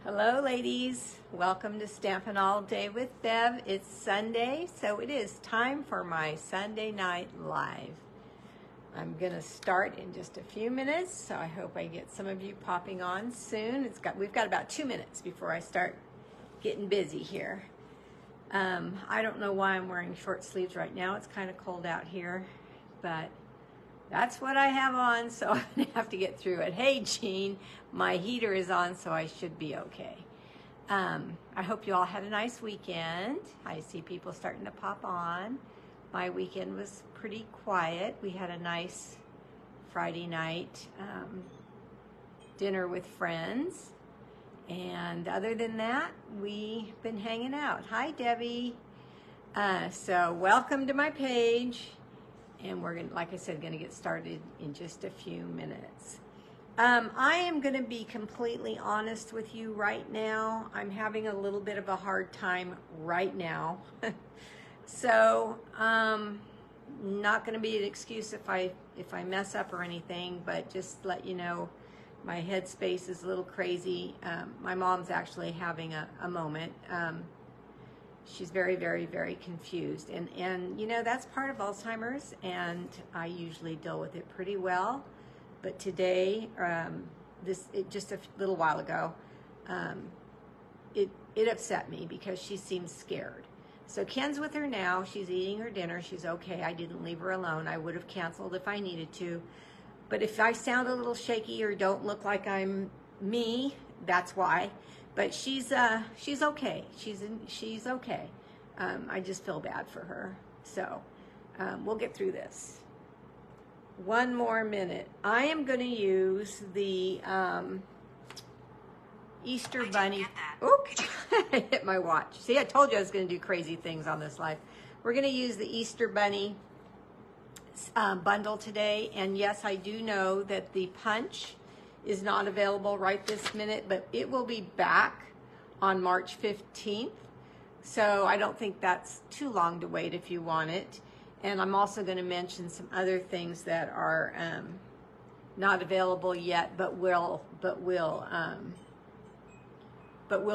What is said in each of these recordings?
Hello ladies, welcome to Stampin' All Day with Bev. It's Sunday, so it is time for my Sunday night live. I'm gonna start in just a few minutes, so I hope I get some of you popping on soon. We've got about 2 minutes before I start getting busy here. I don't know why I'm wearing short sleeves right now. It's kind of cold out here, but that's what I have on, so I'm gonna have to get through it. Hey Jean, my heater is on, so I should be okay. I hope you all had a nice weekend. I see people starting to pop on. My weekend was pretty quiet. We had a nice Friday night dinner with friends. And other than that, we've been hanging out. Hi Debbie. So welcome to my page. And we're going to, like I said, going to get started in just a few minutes. I am going to be completely honest with you right now. I'm having a little bit of a hard time right now. So, not going to be an excuse if I mess up or anything, but just let you know, my headspace is a little crazy. My mom's actually having a moment. She's very, very, very confused. And you know, that's part of Alzheimer's, and I usually deal with it pretty well. But today, just a little while ago, it upset me because she seems scared. So Ken's with her now. She's eating her dinner. She's okay. I didn't leave her alone. I would have canceled if I needed to. But if I sound a little shaky or don't look like I'm me, that's why. But she's okay. She's okay. I just feel bad for her. So we'll get through this. One more minute. I am going to use the Easter Bunny. Oops, I hit my watch. See, I told you I was going to do crazy things on this live. We're going to use the Easter Bunny bundle today. And yes, I do know that the punch is not available right this minute, but it will be back on March 15th. So I don't think that's too long to wait if you want it. And I'm also going to mention some other things that are not available yet, but will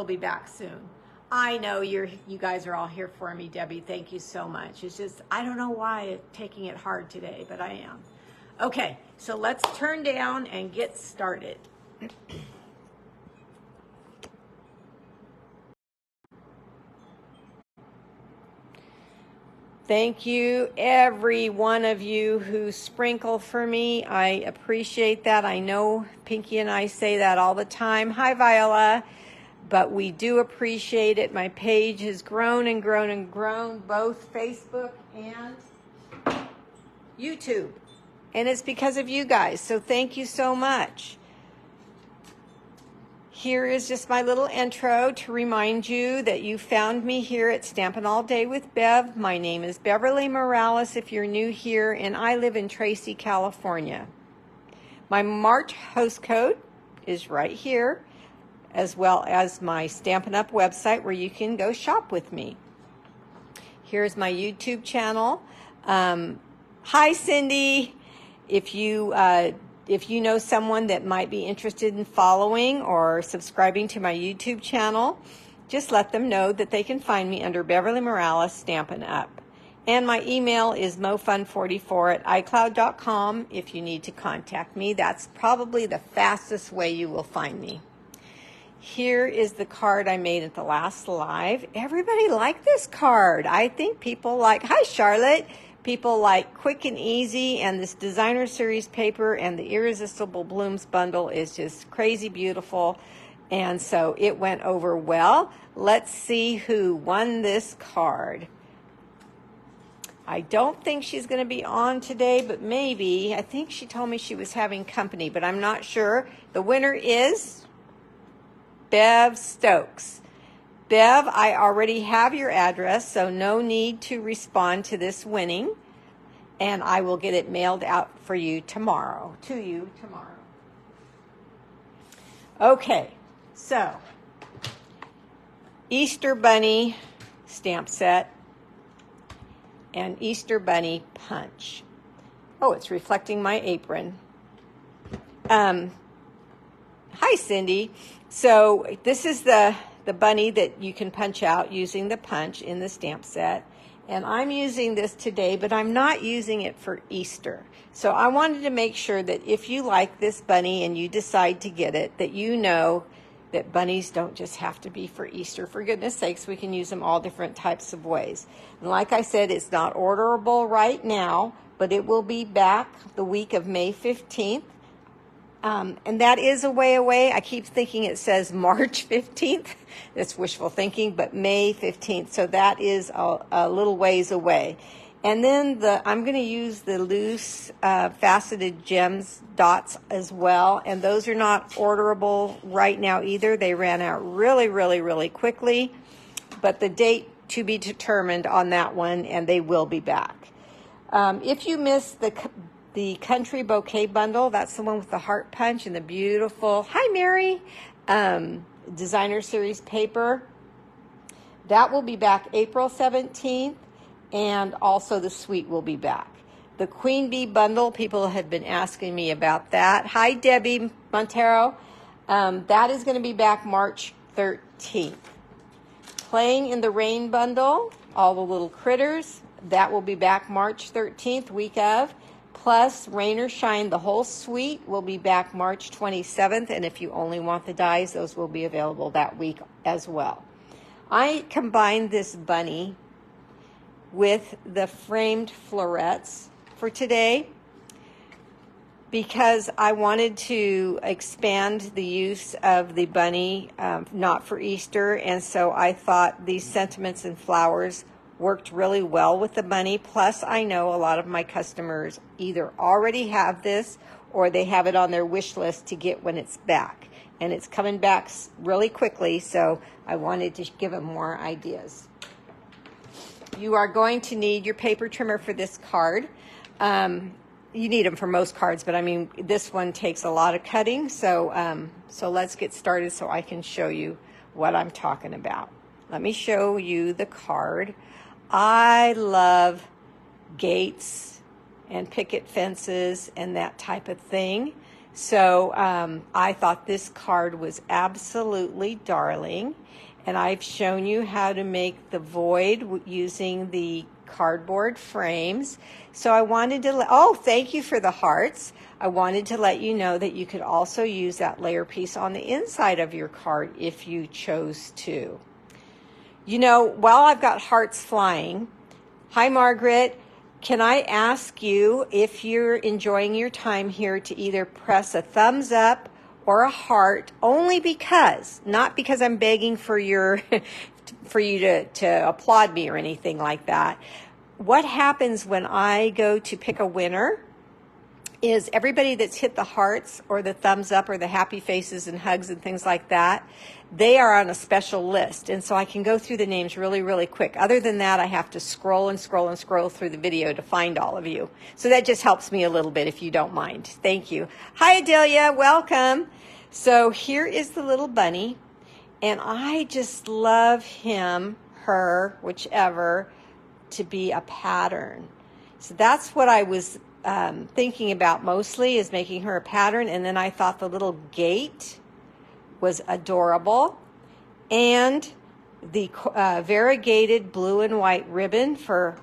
be back soon. I know you guys are all here for me, Debbie. Thank you so much. It's just, I don't know why I'm taking it hard today, but I am. Okay, so let's turn down and get started. Thank you, every one of you who sprinkle for me. I appreciate that. I know Pinky and I say that all the time. Hi, Viola. But we do appreciate it. My page has grown and grown and grown, both Facebook and YouTube. And it's because of you guys. So thank you so much. Here is just my little intro to remind you that you found me here at Stampin' All Day with Bev. My name is Beverly Morales if you're new here, and I live in Tracy, California. My March host code is right here, as well as my Stampin' Up website where you can go shop with me. Here's my YouTube channel. Hi, Cindy. If you know someone that might be interested in following or subscribing to my YouTube channel, just let them know that they can find me under Beverly Morales Stampin' Up. And my email is mofun44@icloud.com if you need to contact me. That's probably the fastest way you will find me. Here is the card I made at the last live. Everybody liked this card. I think people like, hi Charlotte. People like quick and easy, and this designer series paper and the Irresistible Blooms bundle is just crazy beautiful. And so it went over well. Let's see who won this card. I don't think she's going to be on today, but maybe. I think she told me she was having company, but I'm not sure. The winner is Bev Stokes. Bev, I already have your address, so no need to respond to this winning, and I will get it mailed out for you tomorrow, Okay, so Easter Bunny stamp set and Easter Bunny punch. Oh, it's reflecting my apron. Hi, Cindy. So this is the bunny that you can punch out using the punch in the stamp set. And I'm using this today, but I'm not using it for Easter. So I wanted to make sure that if you like this bunny and you decide to get it, that you know that bunnies don't just have to be for Easter. For goodness sakes, we can use them all different types of ways. And like I said, it's not orderable right now, but it will be back the week of May 15th. And that is a way away. I keep thinking it says March 15th. That's wishful thinking, but May 15th. So that is a little ways away. And then I'm going to use the loose faceted gems dots as well. And those are not orderable right now either. They ran out really, really, really quickly. But the date to be determined on that one, and they will be back. If you missed the Country Bouquet bundle, that's the one with the heart punch and the beautiful, hi Mary, designer series paper. That will be back April 17th, and also the suite will be back. The Queen Bee bundle, people have been asking me about that. Hi Debbie Montero. That is going to be back March 13th. Playing in the Rain bundle, all the little critters, that will be back March 13th, week of. Plus, Rain or Shine, the whole suite, will be back March 27th. And if you only want the dies, those will be available that week as well. I combined this bunny with the Framed Florets for today because I wanted to expand the use of the bunny, not for Easter. And so I thought these sentiments and flowers worked really well with the bunny. Plus, I know a lot of my customers either already have this or they have it on their wish list to get when it's back. And it's coming back really quickly, so I wanted to give them more ideas. You are going to need your paper trimmer for this card. You need them for most cards, but I mean, this one takes a lot of cutting. So let's get started so I can show you what I'm talking about. Let me show you the card. I love gates and picket fences and that type of thing. So I thought this card was absolutely darling. And I've shown you how to make the void using the cardboard frames. So I wanted to, oh, thank you for the hearts. I wanted to let you know that you could also use that layer piece on the inside of your card if you chose to. You know, while I've got hearts flying, hi Margaret, can I ask you if you're enjoying your time here to either press a thumbs up or a heart, only because, not because I'm begging for you to applaud me or anything like that. What happens when I go to pick a winner is everybody that's hit the hearts or the thumbs up or the happy faces and hugs and things like that, they are on a special list. And so I can go through the names really, really quick. Other than that, I have to scroll and scroll and scroll through the video to find all of you. So that just helps me a little bit if you don't mind. Thank you. Hi, Adelia. Welcome. So here is the little bunny. And I just love him, her, whichever, to be a pattern. So that's what I was thinking about mostly, is making her a pattern. And then I thought the little gate was adorable, and the variegated blue and white ribbon for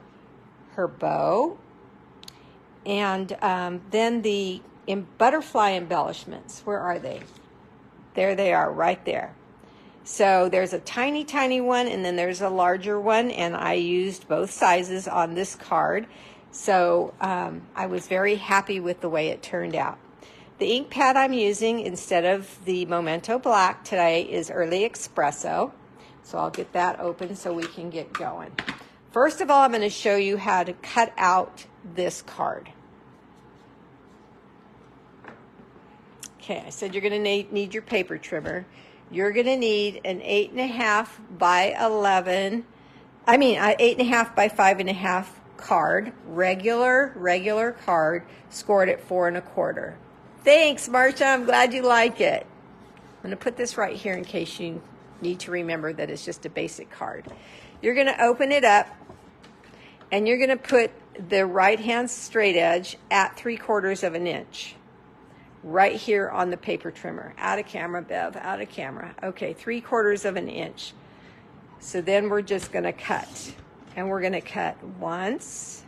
her bow, and then the butterfly embellishments. Where are they? There they are, right there. So there's a tiny, tiny one, and then there's a larger one, and I used both sizes on this card. So I was very happy with the way it turned out. The ink pad I'm using instead of the Memento Black today is Early Espresso. So I'll get that open so we can get going. First of all, I'm going to show you how to cut out this card. Okay, I said you're going to need your paper trimmer. You're going to need an 8.5 by 11, 8.5 by 5.5 card, regular card, scored at 4 1/4. Thanks, Marcia. I'm glad you like it. I'm going to put this right here in case you need to remember that it's just a basic card. You're going to open it up, and you're going to put the right-hand straight edge at 3/4 of an inch. right here on the paper trimmer. Out of camera, Bev, out of camera. Okay, 3/4 of an inch. So then we're just gonna cut. And we're gonna cut once,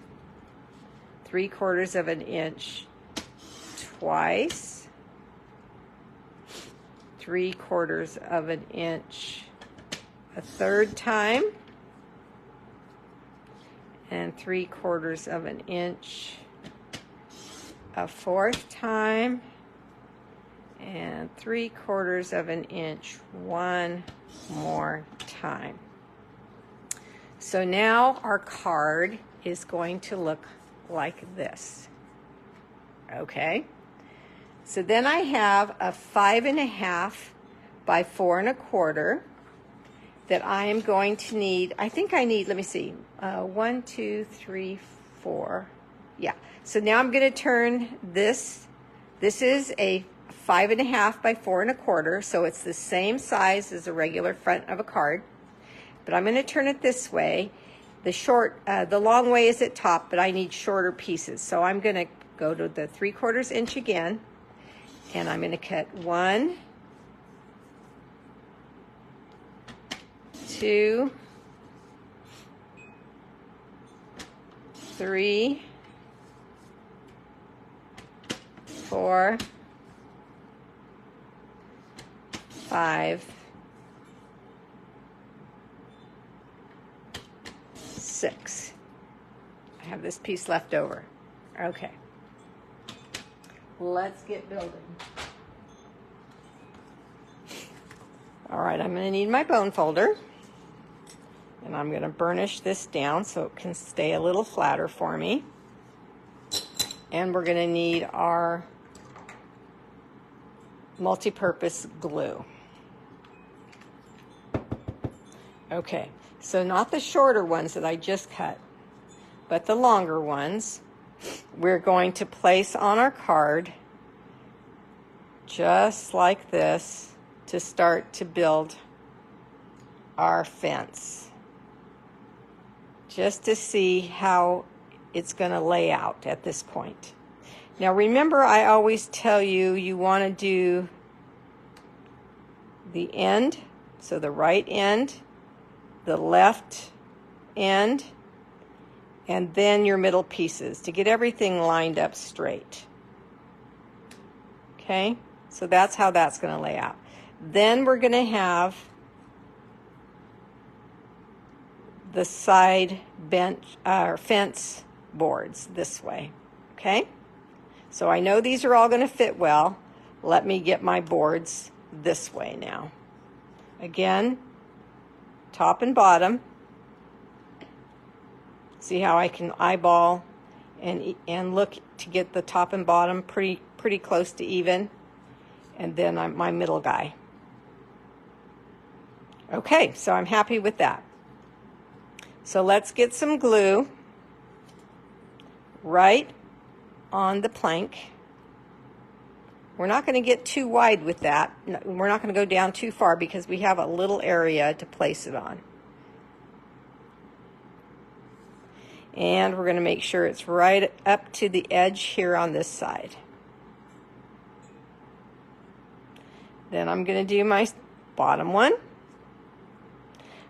3/4 of an inch, twice, 3/4 of an inch a third time, and 3/4 of an inch a fourth time, and 3/4 of an inch one more time. So now our card is going to look like this. Okay? So then I have a 5.5 by 4 1/4 that I am going to need. I think I need, let me see, 1, 2, 3, 4. Yeah. So now I'm going to turn this. This is a 5.5 by 4 1/4, so it's the same size as a regular front of a card. But I'm going to turn it this way. The long way is at top, but I need shorter pieces. So I'm going to go to the 3/4 inch again, and I'm going to cut 1, 2, 3, 4, 5, 6. I have this piece left over. Okay. Let's get building. All right, I'm going to need my bone folder. And I'm going to burnish this down so it can stay a little flatter for me. And we're going to need our multi-purpose glue. Okay, so not the shorter ones that I just cut, but the longer ones we're going to place on our card just like this to start to build our fence, just to see how it's going to lay out at this point. Now remember, I always tell you, you want to do the end, so the right end, the left end, and then your middle pieces to get everything lined up straight. Okay, so that's how that's going to lay out. Then we're going to have the side bench or fence boards this way. Okay, so I know these are all going to fit well. Let me get my boards this way now. Again, top and bottom. See how I can eyeball and look to get the top and bottom pretty close to even, and then my middle guy. Okay, so I'm happy with that. So let's get some glue right on the plank. We're not going to get too wide with that. We're not going to go down too far because we have a little area to place it on. And we're going to make sure it's right up to the edge here on this side. Then I'm going to do my bottom one.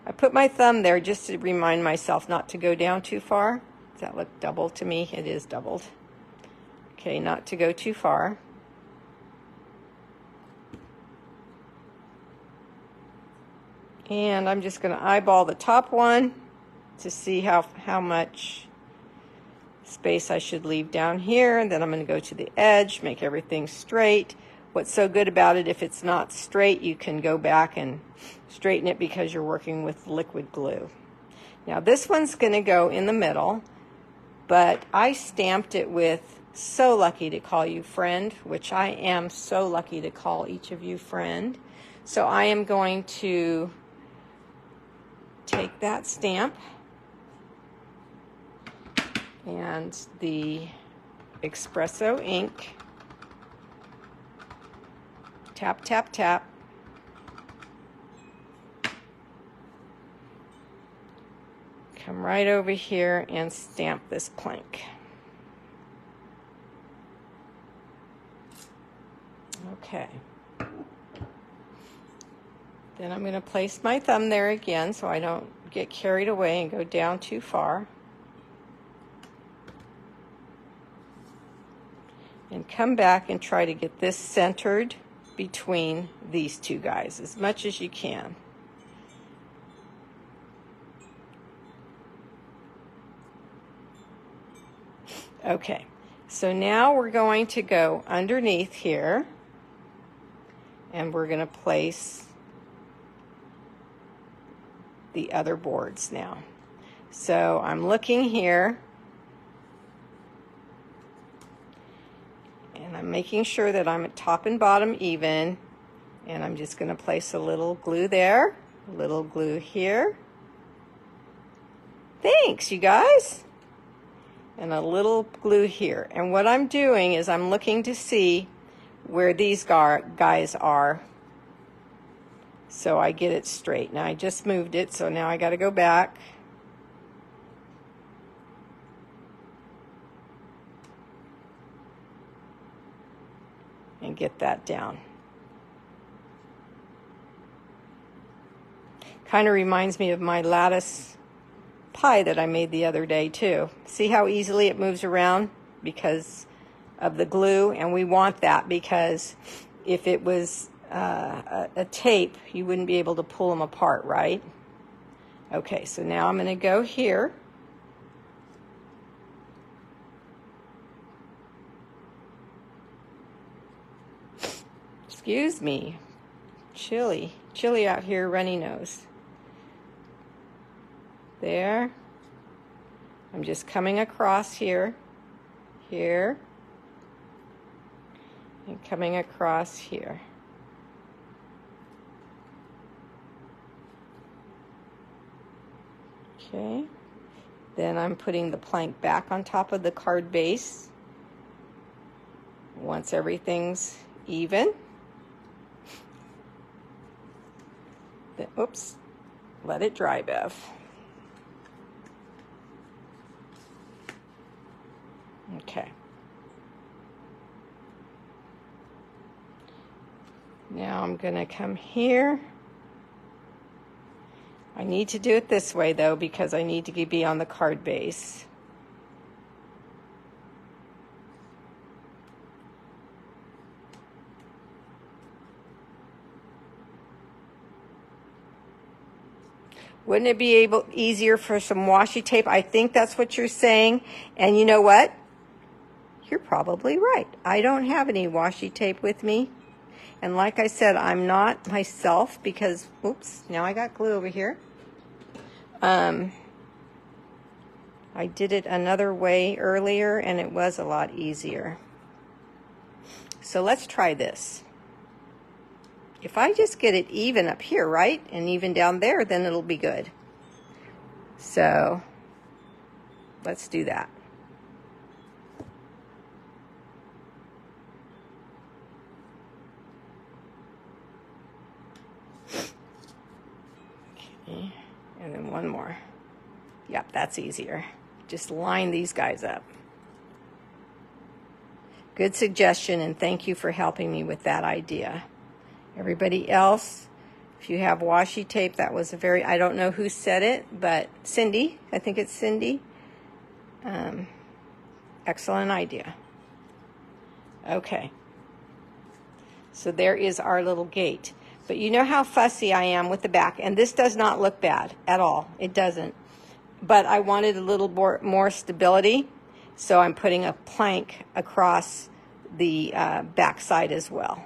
I put my thumb there just to remind myself not to go down too far. Does that look double to me? It is doubled. Okay, not to go too far. And I'm just going to eyeball the top one to see how much space I should leave down here. And then I'm going to go to the edge, make everything straight. What's so good about it, if it's not straight, you can go back and straighten it because you're working with liquid glue. Now this one's going to go in the middle, but I stamped it with "So lucky to call you friend," which I am so lucky to call each of you friend. So I am going to take that stamp and the espresso ink, tap, tap, tap, come right over here and stamp this plank. Okay. Then I'm going to place my thumb there again so I don't get carried away and go down too far. And come back and try to get this centered between these two guys as much as you can. Okay, so now we're going to go underneath here and we're going to place the other boards now. So I'm looking here and I'm making sure that I'm at top and bottom even, and I'm just going to place a little glue there, a little glue here. Thanks, you guys. And a little glue here. And what I'm doing is I'm looking to see where these guys are so I get it straight. Now I just moved it, so now I got to go back. And get that down. Kind of reminds me of my lattice pie that I made the other day too. See how easily it moves around because of the glue? And we want that because if it was a tape, you wouldn't be able to pull them apart, right? Okay, so now I'm going to go here. Excuse me, chilly out here, runny nose. There. I'm just coming across here, and coming across here. Okay. Then I'm putting the plank back on top of the card base. Once everything's even. Then, oops, let it dry, Bev. Okay. Now I'm going to come here. I need to do it this way though because I need to be on the card base. Wouldn't it be easier for some washi tape? I think that's what you're saying. And you know what? You're probably right. I don't have any washi tape with me. And like I said, I'm not myself because, oops, now I got glue over here. I did it another way earlier and it was a lot easier. So let's try this. If I just get it even up here, right, and even down there, then it'll be good. So let's do that. Okay, and then one more. Yep, that's easier. Just line these guys up. Good suggestion, and thank you for helping me with that idea. Everybody else, if you have washi tape, that was a very, I don't know who said it, but Cindy, I think it's Cindy. Excellent idea. Okay. So there is our little gate. But you know how fussy I am with the back, and this does not look bad at all. It doesn't. But I wanted a little more stability, so I'm putting a plank across the back side as well.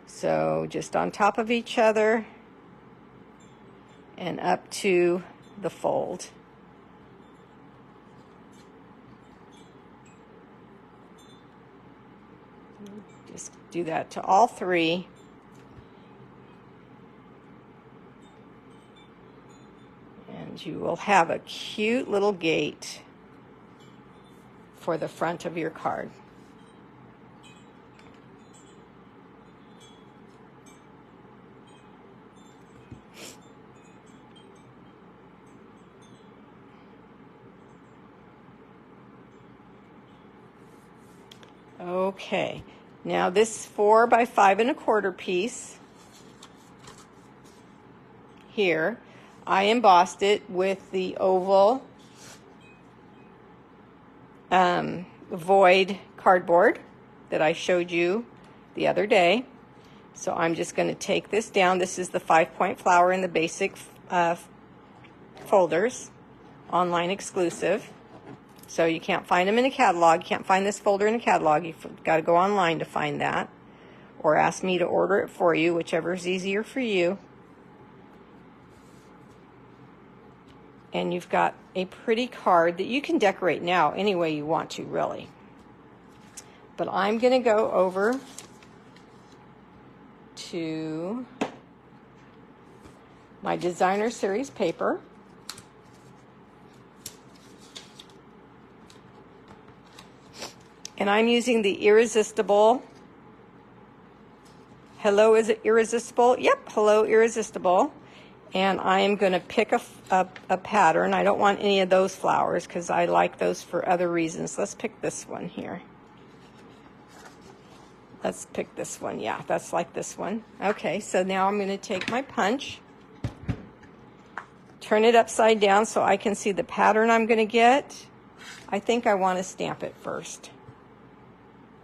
So just on top of each other and up to the fold. Just do that to all three. And you will have a cute little gate for the front of your card. Okay, now this 4 by 5 1/4 piece here, I embossed it with the oval void cardboard that I showed you the other day. So I'm just going to take this down. This is the 5-point flower in the basic folders, online exclusive. So you can't find them in a catalog. You can't find this folder in a catalog. You've got to go online to find that, or ask me to order it for you, whichever is easier for you. And you've got a pretty card that you can decorate now any way you want to, really. But I'm going to go over to my designer series paper. And I'm using the Irresistible. Hello, is it Irresistible? Yep, Hello Irresistible. And I am going to pick a pattern. I don't want any of those flowers because I like those for other reasons. Let's pick this one here. Let's pick this one. Yeah, that's like this one. Okay, so now I'm going to take my punch, turn it upside down so I can see the pattern I'm going to get. I think I want to stamp it first.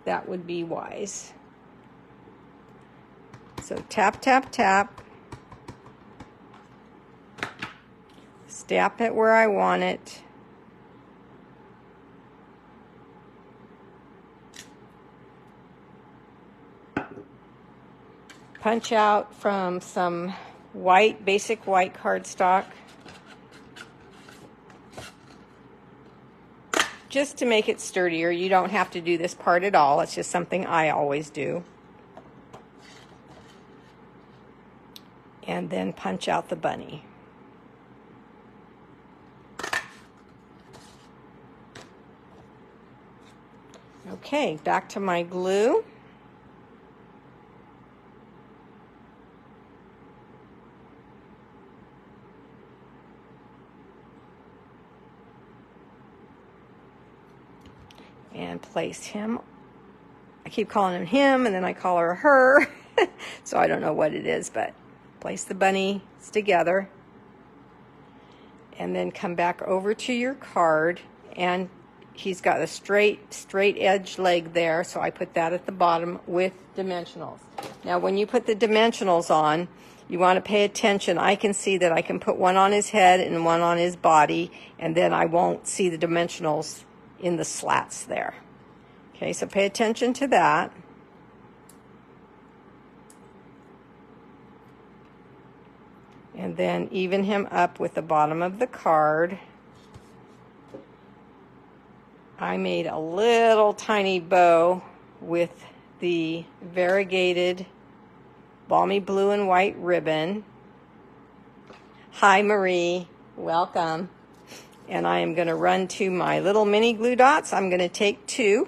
That would be wise. So tap, tap, tap. Stamp it where I want it. Punch out from some white, basic white cardstock, just to make it sturdier. You don't have to do this part at all. It's just something I always do. And then punch out the bunny. Okay, back to my glue. And place him. I keep calling him him, and then I call her her. So I don't know what it is, but place the bunnies together. And then come back over to your card, and he's got a straight edge leg there, so I put that at the bottom with dimensionals. Now when you put the dimensionals on, you want to pay attention. I can see that I can put one on his head and one on his body, and then I won't see the dimensionals in the slats there. Okay, so pay attention to that. And then even him up with the bottom of the card. I made a little tiny bow with the variegated balmy blue and white ribbon. Hi Marie, welcome. And I am going to run to my little mini glue dots. I'm going to take 2.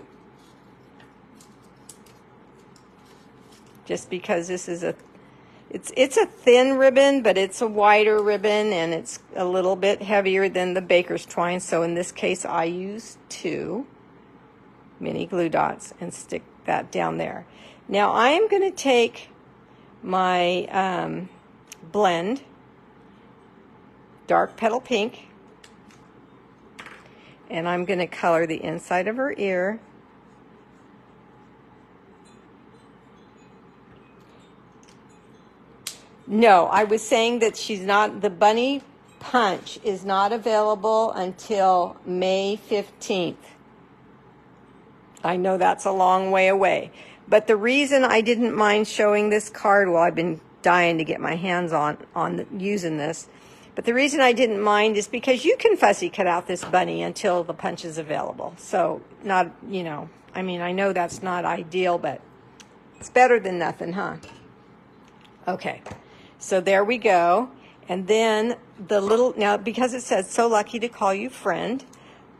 Just because this is it's a thin ribbon, but it's a wider ribbon, and it's a little bit heavier than the baker's twine. So in this case, I use 2 mini glue dots and stick that down there. Now I am going to take my blend, dark petal pink, and I'm going to color the inside of her ear. No, I was saying that the bunny punch is not available until May 15th. I know that's a long way away. But the reason I didn't mind showing this card, well, I've been dying to get my hands on using this. But the reason I didn't mind is because you can fussy cut out this bunny until the punch is available. So not, I mean, I know that's not ideal, but it's better than nothing, huh? Okay. So there we go. And then now because it says so lucky to call you friend,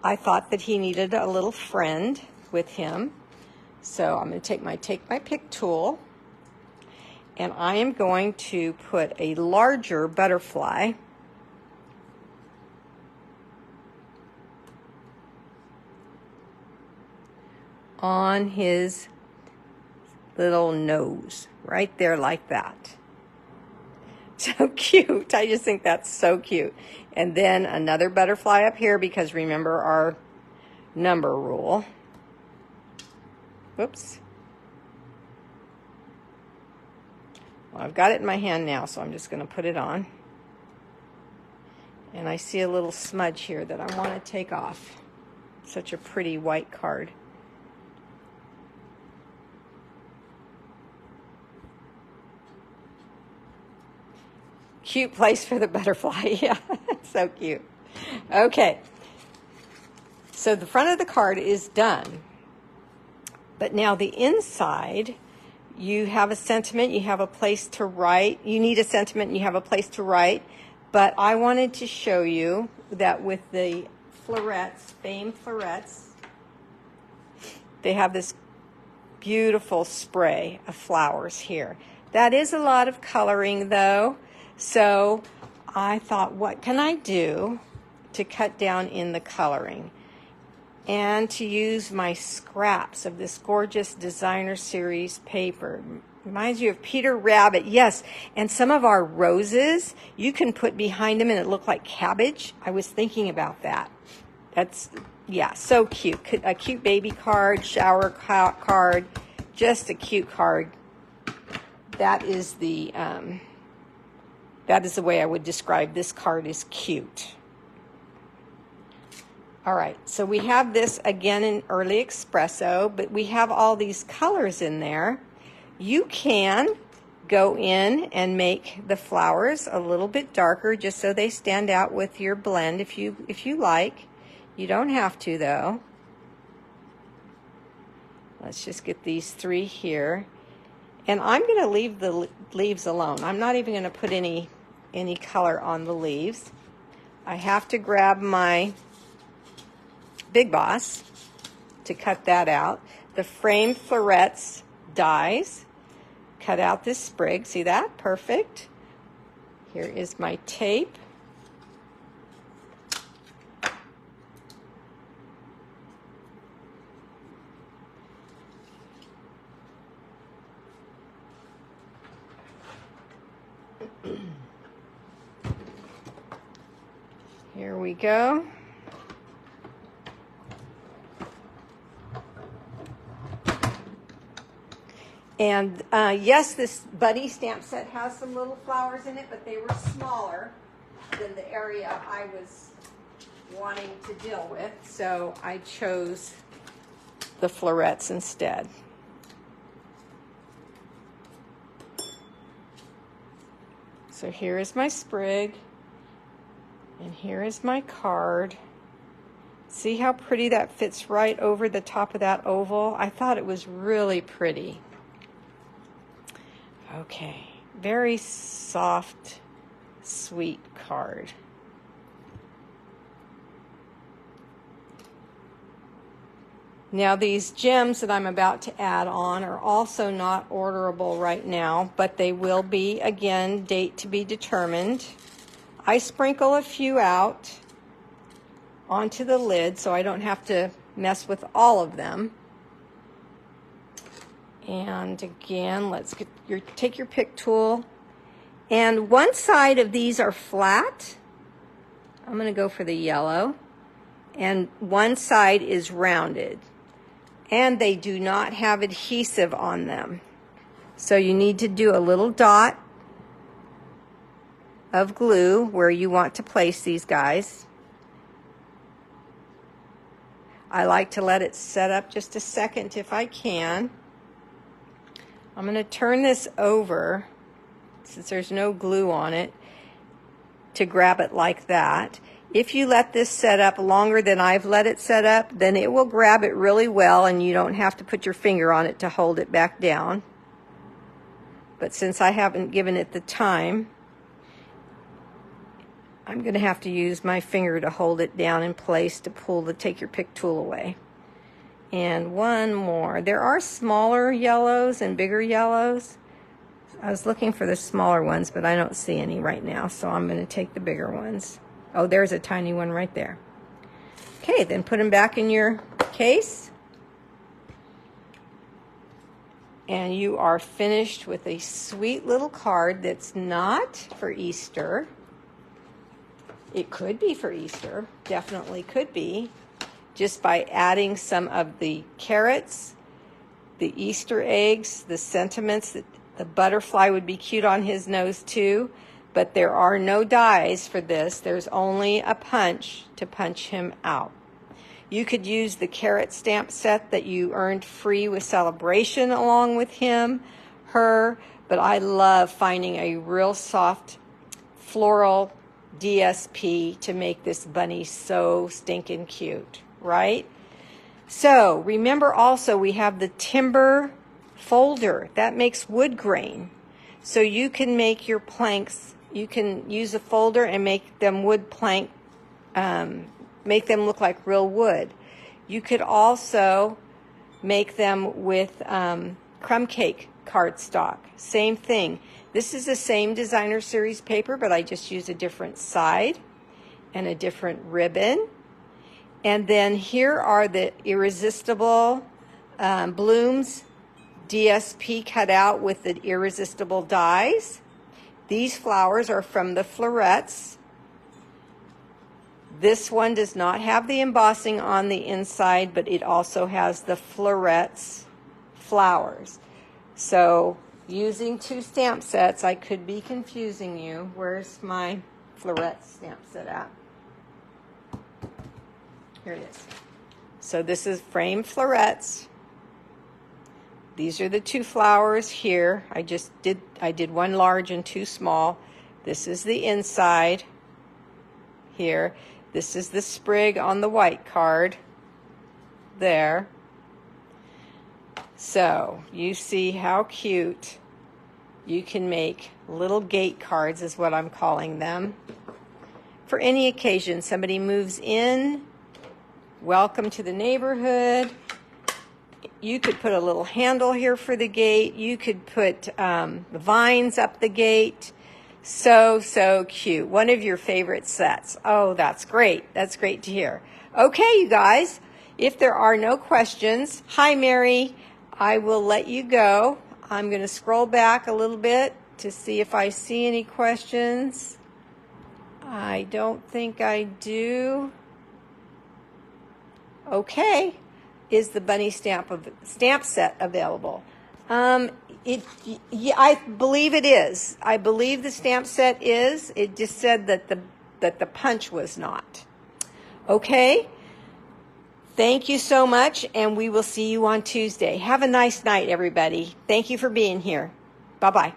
I thought that he needed a little friend with him. So I'm going to take my pick tool, and I am going to put a larger butterfly on his little nose, right there like that. So cute. I just think that's so cute. And then another butterfly up here, because remember our number rule. Whoops. Well, I've got it in my hand now, so I'm just going to put it on. And I see a little smudge here that I want to take off. Such a pretty white card. Cute place for the butterfly. Yeah, so cute. Okay. So the front of the card is done. But now the inside, you have a sentiment, you have a place to write. You need a sentiment and you have a place to write. But I wanted to show you that with the florets, Framed Florets, they have this beautiful spray of flowers here. That is a lot of coloring though. So I thought, what can I do to cut down in the coloring? And to use my scraps of this gorgeous designer series paper. Reminds you of Peter Rabbit, yes. And some of our roses, you can put behind them and it look like cabbage. I was thinking about that. That's, yeah, so cute. A cute baby card, shower card, just a cute card. That is the way I would describe this card is cute. All right, so we have this again in Early Espresso, but we have all these colors in there. You can go in and make the flowers a little bit darker just so they stand out with your blend if you like. You don't have to though. Let's just get these three here. And I'm going to leave the leaves alone. I'm not even going to put any color on the leaves. I have to grab my Big Boss to cut that out. The Framed Florets dies. Cut out this sprig. See that? Perfect. Here is my tape. Here we go. And yes, this Buddy stamp set has some little flowers in it, but they were smaller than the area I was wanting to deal with. So I chose the florets instead. So here is my sprig. And here is my card. See how pretty that fits right over the top of that oval? I thought it was really pretty. Okay, very soft, sweet card. Now these gems that I'm about to add on are also not orderable right now, but they will be, again, date to be determined. I sprinkle a few out onto the lid so I don't have to mess with all of them. And again, let's take your pick tool. And one side of these are flat. I'm going to go for the yellow. And one side is rounded. And they do not have adhesive on them. So you need to do a little dot of glue where you want to place these guys. I like to let it set up just a second if I can. I'm going to turn this over, since there's no glue on it, to grab it like that. If you let this set up longer than I've let it set up, then it will grab it really well and you don't have to put your finger on it to hold it back down. But since I haven't given it the time, I'm going to have to use my finger to hold it down in place to pull the take your pick tool away. And one more. There are smaller yellows and bigger yellows. I was looking for the smaller ones, but I don't see any right now, so I'm going to take the bigger ones. Oh, there's a tiny one right there. Okay, then put them back in your case. And you are finished with a sweet little card that's not for Easter. It could be for Easter, definitely could be, just by adding some of the carrots, the Easter eggs, the sentiments. That the butterfly would be cute on his nose too, but there are no dies for this. There's only a punch to punch him out. You could use the carrot stamp set that you earned free with Celebration along with him, her, but I love finding a real soft floral DSP to make this bunny so stinking cute, right? So remember also we have the timber folder that makes wood grain. So you can make your planks, you can use a folder and make them wood plank, make them look like real wood. You could also make them with crumb cake cardstock. Same thing. This is the same designer series paper, but I just use a different side and a different ribbon. And then here are the Irresistible Blooms DSP cut out with the Irresistible dies. These flowers are from the Florets. This one does not have the embossing on the inside, but it also has the Florets flowers. So using two stamp sets, I could be confusing you. Where's my Florets stamp set at? Here it is. So this is Framed Florets. These are the two flowers here. I did one large and two small. This is the inside here. This is the sprig on the white card there. So you see how cute you can make little gate cards, is what I'm calling them. For any occasion, somebody moves in, welcome to the neighborhood. You could put a little handle here for the gate. You could put vines up the gate. So, so cute. One of your favorite sets. Oh, that's great. That's great to hear. Okay, you guys, if there are no questions, hi, Mary. I will let you go. I'm going to scroll back a little bit to see if I see any questions. I don't think I do. Okay. Is the bunny stamp set available? Yeah, I believe it is. I believe the stamp set is. It just said that the punch was not. Okay. Thank you so much, and we will see you on Tuesday. Have a nice night, everybody. Thank you for being here. Bye-bye.